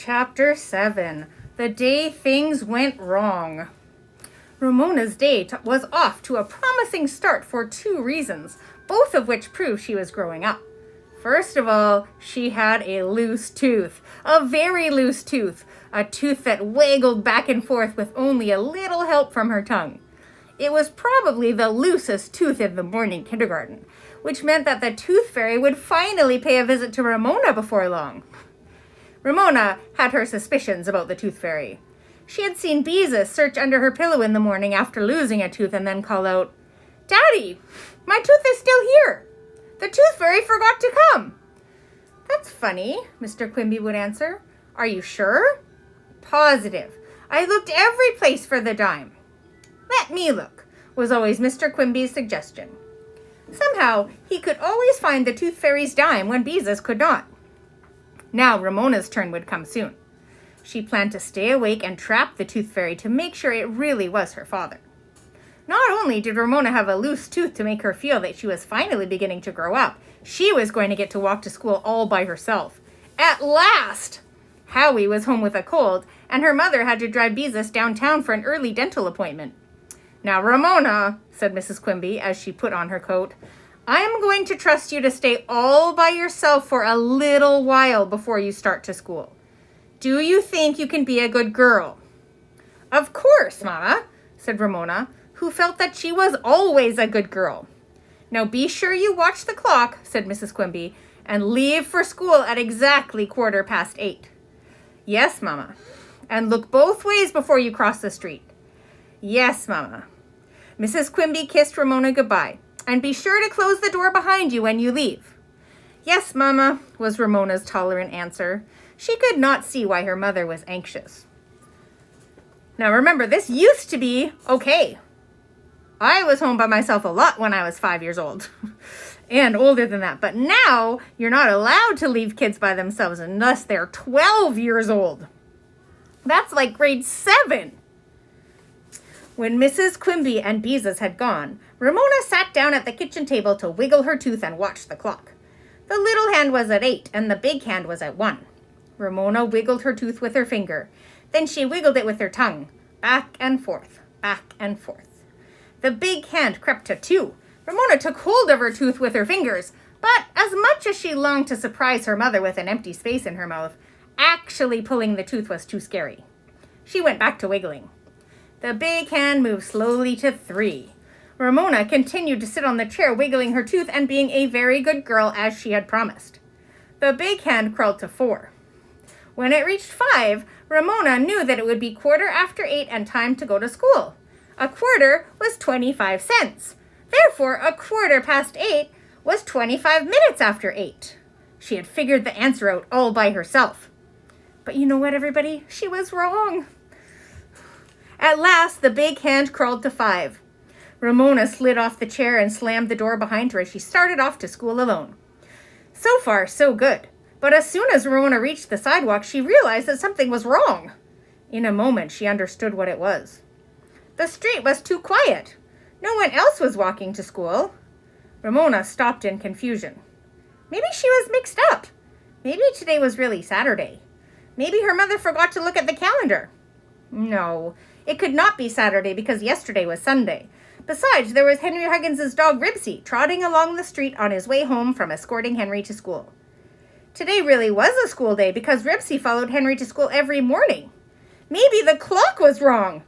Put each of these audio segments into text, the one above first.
Chapter 7. The Day Things Went Wrong. Ramona's day was off to a promising start for 2 reasons, both of which proved she was growing up. First of all, she had a loose tooth, a very loose tooth, a tooth that waggled back and forth with only a little help from her tongue. It was probably the loosest tooth in the morning kindergarten, which meant that the tooth fairy would finally pay a visit to Ramona before long. Ramona had her suspicions about the tooth fairy. She had seen Beezus search under her pillow in the morning after losing a tooth and then call out, "Daddy, my tooth is still here. The tooth fairy forgot to come." "That's funny," Mr. Quimby would answer. "Are you sure?" "Positive. I looked every place for the dime." "Let me look," was always Mr. Quimby's suggestion. Somehow, he could always find the tooth fairy's dime when Beezus could not. Now Ramona's turn would come soon. She planned to stay awake and trap the tooth fairy to make sure it really was her father. Not only did Ramona have a loose tooth to make her feel that she was finally beginning to grow up, she was going to get to walk to school all by herself. At last! Howie was home with a cold, and her mother had to drive Beezus downtown for an early dental appointment. "Now, Ramona," said Mrs. Quimby as she put on her coat, "I am going to trust you to stay all by yourself for a little while before you start to school. Do you think you can be a good girl?" "Of course, Mama," said Ramona, who felt that she was always a good girl. "Now be sure you watch the clock," said Mrs. Quimby, "and leave for school at exactly 8:15. "Yes, Mama." "And look both ways before you cross the street." "Yes, Mama." Mrs. Quimby kissed Ramona goodbye. "And be sure to close the door behind you when you leave." "Yes, Mama," was Ramona's tolerant answer. She could not see why her mother was anxious. Now remember, this used to be okay. I was home by myself a lot when I was 5 years old. And older than that. But now, you're not allowed to leave kids by themselves unless they're 12 years old. That's like grade 7. When Mrs. Quimby and Beezus had gone, Ramona sat down at the kitchen table to wiggle her tooth and watch the clock. The little hand was at 8 and the big hand was at 1. Ramona wiggled her tooth with her finger. Then she wiggled it with her tongue, back and forth, back and forth. The big hand crept to 2. Ramona took hold of her tooth with her fingers, but as much as she longed to surprise her mother with an empty space in her mouth, actually pulling the tooth was too scary. She went back to wiggling. The big hand moved slowly to 3. Ramona continued to sit on the chair wiggling her tooth and being a very good girl as she had promised. The big hand crawled to 4. When it reached 5, Ramona knew that it would be 8:15 and time to go to school. A quarter was 25 cents. Therefore, 8:15 was 25 minutes after 8. She had figured the answer out all by herself. But you know what, everybody? She was wrong. At last, the big hand crawled to 5. Ramona slid off the chair and slammed the door behind her as she started off to school alone. So far, so good. But as soon as Ramona reached the sidewalk, she realized that something was wrong. In a moment, she understood what it was. The street was too quiet. No one else was walking to school. Ramona stopped in confusion. Maybe she was mixed up. Maybe today was really Saturday. Maybe her mother forgot to look at the calendar. No, it could not be Saturday because yesterday was Sunday. Besides, there was Henry Huggins's dog Ribsy trotting along the street on his way home from escorting Henry to school. Today really was a school day because Ribsy followed Henry to school every morning. Maybe the clock was wrong.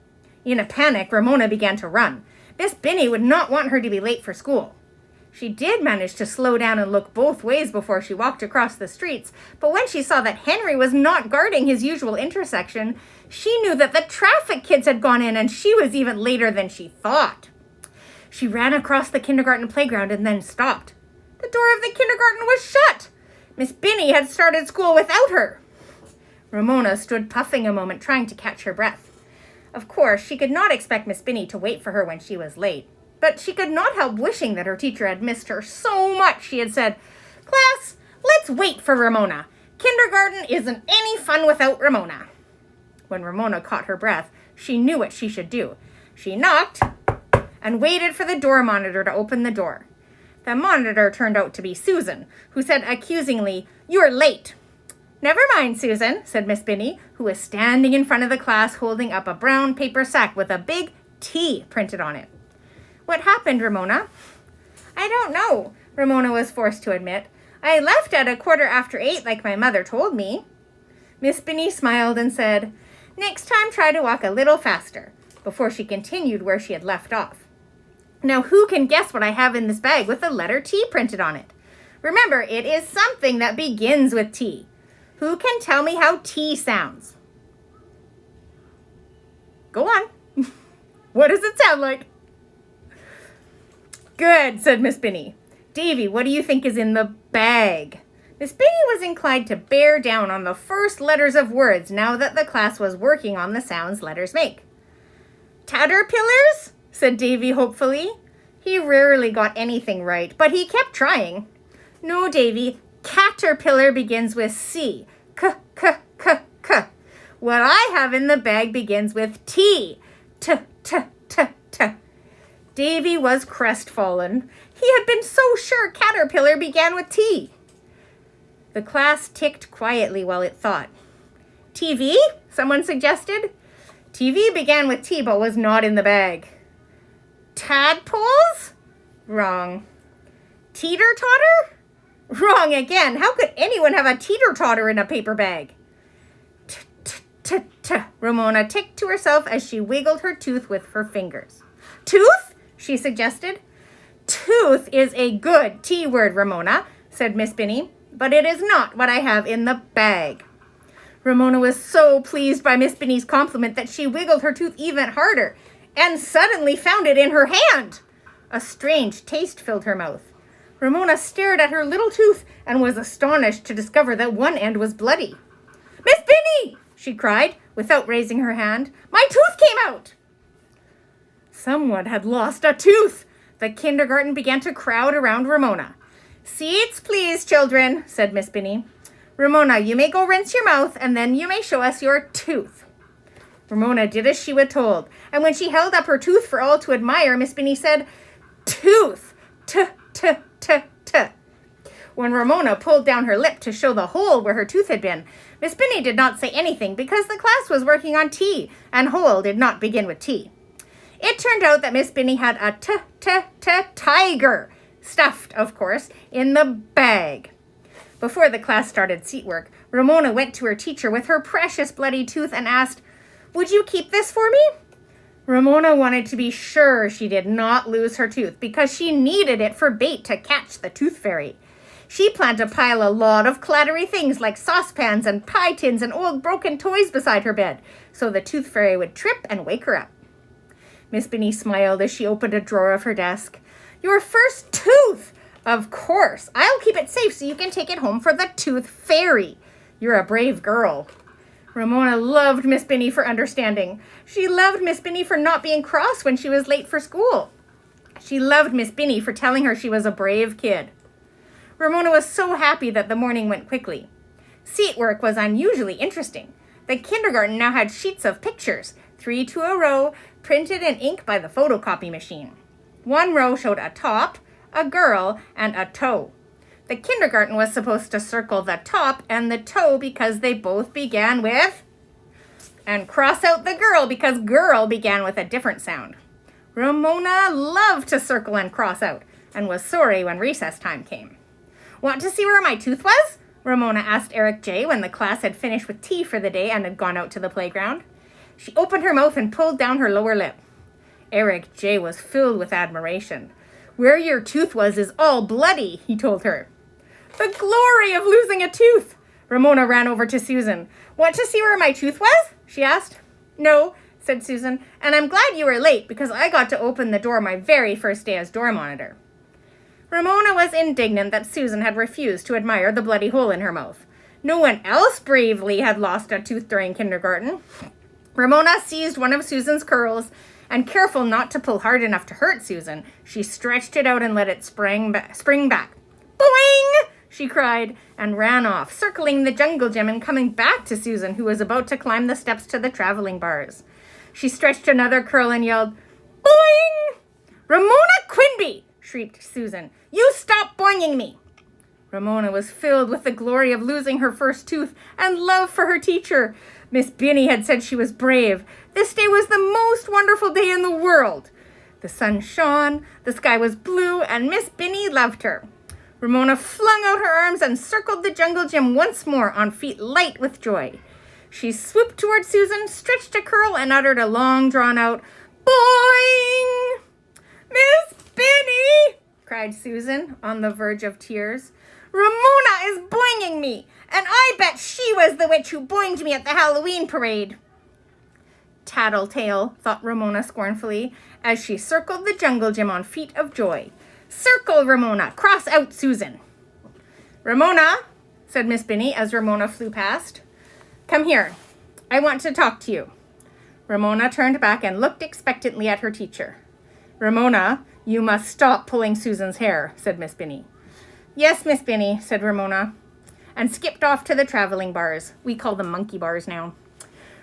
In a panic, Ramona began to run. Miss Binny would not want her to be late for school. She did manage to slow down and look both ways before she walked across the streets, but when she saw that Henry was not guarding his usual intersection, she knew that the traffic kids had gone in and she was even later than she thought. She ran across the kindergarten playground and then stopped. The door of the kindergarten was shut. Miss Binny had started school without her. Ramona stood puffing a moment, trying to catch her breath. Of course, she could not expect Miss Binny to wait for her when she was late, but she could not help wishing that her teacher had missed her so much she had said, "Class, let's wait for Ramona. Kindergarten isn't any fun without Ramona." When Ramona caught her breath, she knew what she should do. She knocked and waited for the door monitor to open the door. The monitor turned out to be Susan, who said accusingly, "You're late." Never mind, Susan, said Miss Binny, who was standing in front of the class holding up a brown paper sack with a big T printed on it. What happened, Ramona? I don't know, Ramona was forced to admit. I left at 8:15 like my mother told me. Miss Binny smiled and said, Next time try to walk a little faster, before she continued where she had left off. Now who can guess what I have in this bag with the letter T printed on it? Remember, it is something that begins with T. Who can tell me how T sounds? Go on. What does it sound like? Good, said Miss Binny. Davy, what do you think is in the bag? Miss Binny was inclined to bear down on the first letters of words now that the class was working on the sounds letters make. Caterpillars? Said Davy hopefully. He rarely got anything right, but he kept trying. No, Davy, caterpillar begins with C. K. What I have in the bag begins with T. T. Davy was crestfallen. He had been so sure caterpillar began with T. The class ticked quietly while it thought. TV? Someone suggested. TV began with T but was not in the bag. Tadpoles? Wrong. Teeter-totter? Wrong again. How could anyone have a teeter-totter in a paper bag? Ramona ticked to herself as she wiggled her tooth with her fingers. Tooth? She suggested. Tooth is a good T word, Ramona, said Miss Binny, but it is not what I have in the bag. Ramona was so pleased by Miss Binny's compliment that she wiggled her tooth even harder and suddenly found it in her hand. A strange taste filled her mouth. Ramona stared at her little tooth and was astonished to discover that one end was bloody. Miss Binny, she cried without raising her hand. My tooth came out. Someone had lost a tooth. The kindergarten began to crowd around Ramona. Seats, please, children, said Miss Binny. Ramona, you may go rinse your mouth, and then you may show us your tooth. Ramona did as she was told, and when she held up her tooth for all to admire, Miss Binny said, Tooth, t. When Ramona pulled down her lip to show the hole where her tooth had been, Miss Binny did not say anything because the class was working on T, and hole did not begin with T. It turned out that Miss Binny had a tiger, stuffed, of course, in the bag. Before the class started seat work, Ramona went to her teacher with her precious bloody tooth and asked, Would you keep this for me? Ramona wanted to be sure she did not lose her tooth because she needed it for bait to catch the tooth fairy. She planned to pile a lot of clattery things like saucepans and pie tins and old broken toys beside her bed so the tooth fairy would trip and wake her up. Miss Binny smiled as she opened a drawer of her desk. Your first tooth! Of course. I'll keep it safe so you can take it home for the tooth fairy. You're a brave girl. Ramona loved Miss Binny for understanding. She loved Miss Binny for not being cross when she was late for school. She loved Miss Binny for telling her she was a brave kid. Ramona was so happy that the morning went quickly. Seat work was unusually interesting. The kindergarten now had sheets of pictures, 3 to a row, printed in ink by the photocopy machine. One row showed a top, a girl, and a toe. The kindergarten was supposed to circle the top and the toe because they both began with, and cross out the girl because girl began with a different sound. Ramona loved to circle and cross out and was sorry when recess time came. Want to see where my tooth was? Ramona asked Eric J. when the class had finished with tea for the day and had gone out to the playground. She opened her mouth and pulled down her lower lip. Eric J. was filled with admiration. Where your tooth was is all bloody, he told her. The glory of losing a tooth! Ramona ran over to Susan. Want to see where my tooth was? She asked. No, said Susan, and I'm glad you were late because I got to open the door my very first day as door monitor. Ramona was indignant that Susan had refused to admire the bloody hole in her mouth. No one else bravely had lost a tooth during kindergarten. Ramona seized one of Susan's curls, and careful not to pull hard enough to hurt Susan, she stretched it out and let it spring back. Boing! She cried, and ran off, circling the jungle gym and coming back to Susan, who was about to climb the steps to the traveling bars. She stretched another curl and yelled, Boing! Ramona Quinby! Shrieked Susan. You stop boinging me! Ramona was filled with the glory of losing her first tooth and love for her teacher. Miss Binny had said she was brave. This day was the most wonderful day in the world. The sun shone, the sky was blue, and Miss Binny loved her. Ramona flung out her arms and circled the jungle gym once more on feet light with joy. She swooped toward Susan, stretched a curl, and uttered a long, drawn-out, boing! Miss Binny! Cried Susan, on the verge of tears. Ramona is boinging me, and I bet she was the witch who boinged me at the Halloween parade. Tattletale, thought Ramona scornfully, as she circled the jungle gym on feet of joy. Circle, Ramona! Cross out Susan! Ramona, said Miss Binny as Ramona flew past. Come here. I want to talk to you. Ramona turned back and looked expectantly at her teacher. Ramona, you must stop pulling Susan's hair, said Miss Binny. Yes, Miss Binny, said Ramona, and skipped off to the traveling bars. We call them monkey bars now.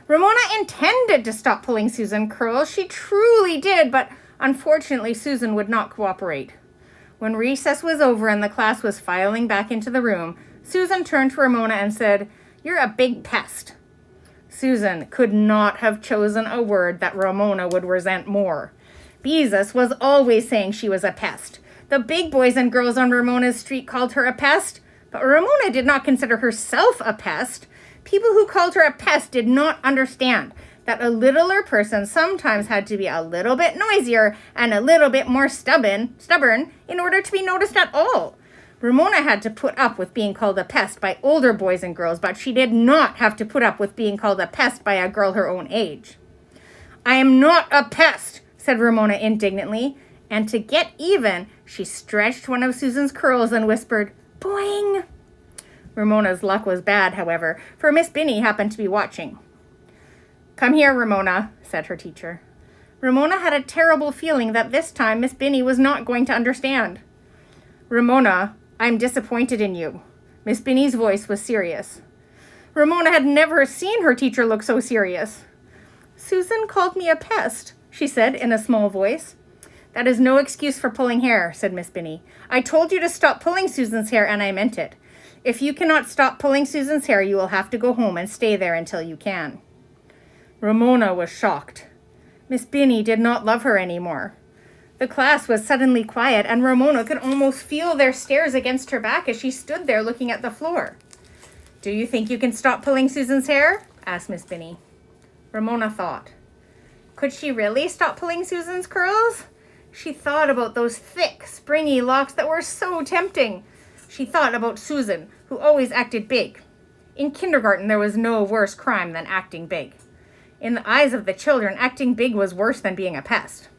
Ramona intended to stop pulling Susan's curls. She truly did, but unfortunately Susan would not cooperate. When recess was over and the class was filing back into the room, Susan turned to Ramona and said, You're a big pest. Susan could not have chosen a word that Ramona would resent more. Beezus was always saying she was a pest. The big boys and girls on Ramona's street called her a pest, but Ramona did not consider herself a pest. People who called her a pest did not understand that a littler person sometimes had to be a little bit noisier and a little bit more stubborn in order to be noticed at all. Ramona had to put up with being called a pest by older boys and girls, but she did not have to put up with being called a pest by a girl her own age. I am not a pest, said Ramona indignantly, and to get even, she stretched one of Susan's curls and whispered, Boing! Ramona's luck was bad, however, for Miss Binny happened to be watching. Come here, Ramona, said her teacher. Ramona had a terrible feeling that this time Miss Binny was not going to understand. Ramona, I'm disappointed in you. Miss Binny's voice was serious. Ramona had never seen her teacher look so serious. Susan called me a pest, she said in a small voice. That is no excuse for pulling hair, said Miss Binny. I told you to stop pulling Susan's hair, and I meant it. If you cannot stop pulling Susan's hair, you will have to go home and stay there until you can. Ramona was shocked. Miss Binny did not love her anymore. The class was suddenly quiet, and Ramona could almost feel their stares against her back as she stood there looking at the floor. Do you think you can stop pulling Susan's hair? Asked Miss Binny. Ramona thought. Could she really stop pulling Susan's curls? She thought about those thick, springy locks that were so tempting. She thought about Susan, who always acted big. In kindergarten, there was no worse crime than acting big. In the eyes of the children, acting big was worse than being a pest.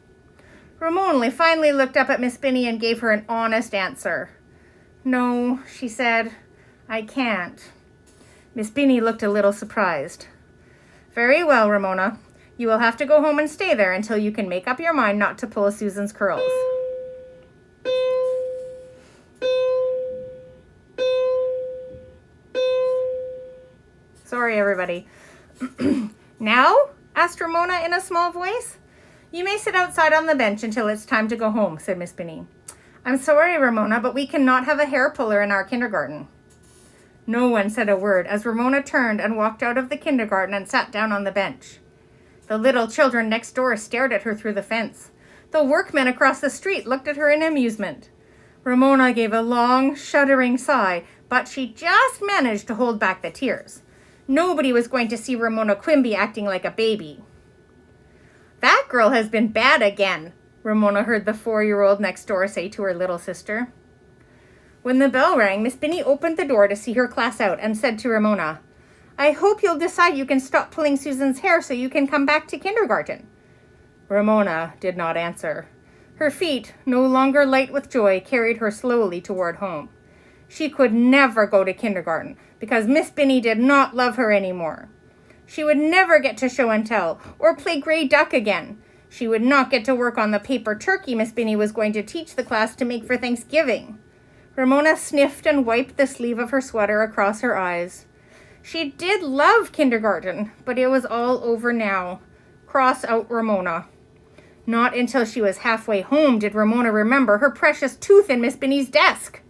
Ramona finally looked up at Miss Binny and gave her an honest answer. No, she said, I can't. Miss Binny looked a little surprised. Very well, Ramona. You will have to go home and stay there until you can make up your mind not to pull Susan's curls. Sorry, everybody. Now? Asked Ramona in a small voice. You may sit outside on the bench until it's time to go home, said Miss Binny. I'm sorry, Ramona, but we cannot have a hair puller in our kindergarten. No one said a word as Ramona turned and walked out of the kindergarten and sat down on the bench. The little children next door stared at her through the fence. The workmen across the street looked at her in amusement. Ramona gave a long, shuddering sigh, but she just managed to hold back the tears. Nobody was going to see Ramona Quimby acting like a baby. That girl has been bad again, Ramona heard the 4-year-old next door say to her little sister. When the bell rang, Miss Binny opened the door to see her class out and said to Ramona, I hope you'll decide you can stop pulling Susan's hair so you can come back to kindergarten. Ramona did not answer. Her feet, no longer light with joy, carried her slowly toward home. She could never go to kindergarten because Miss Binny did not love her anymore. She would never get to show and tell or play gray duck again. She would not get to work on the paper turkey Miss Binny was going to teach the class to make for Thanksgiving. Ramona sniffed and wiped the sleeve of her sweater across her eyes. She did love kindergarten, but it was all over now. Cross out Ramona. Not until she was halfway home did Ramona remember her precious tooth in Miss Binny's desk.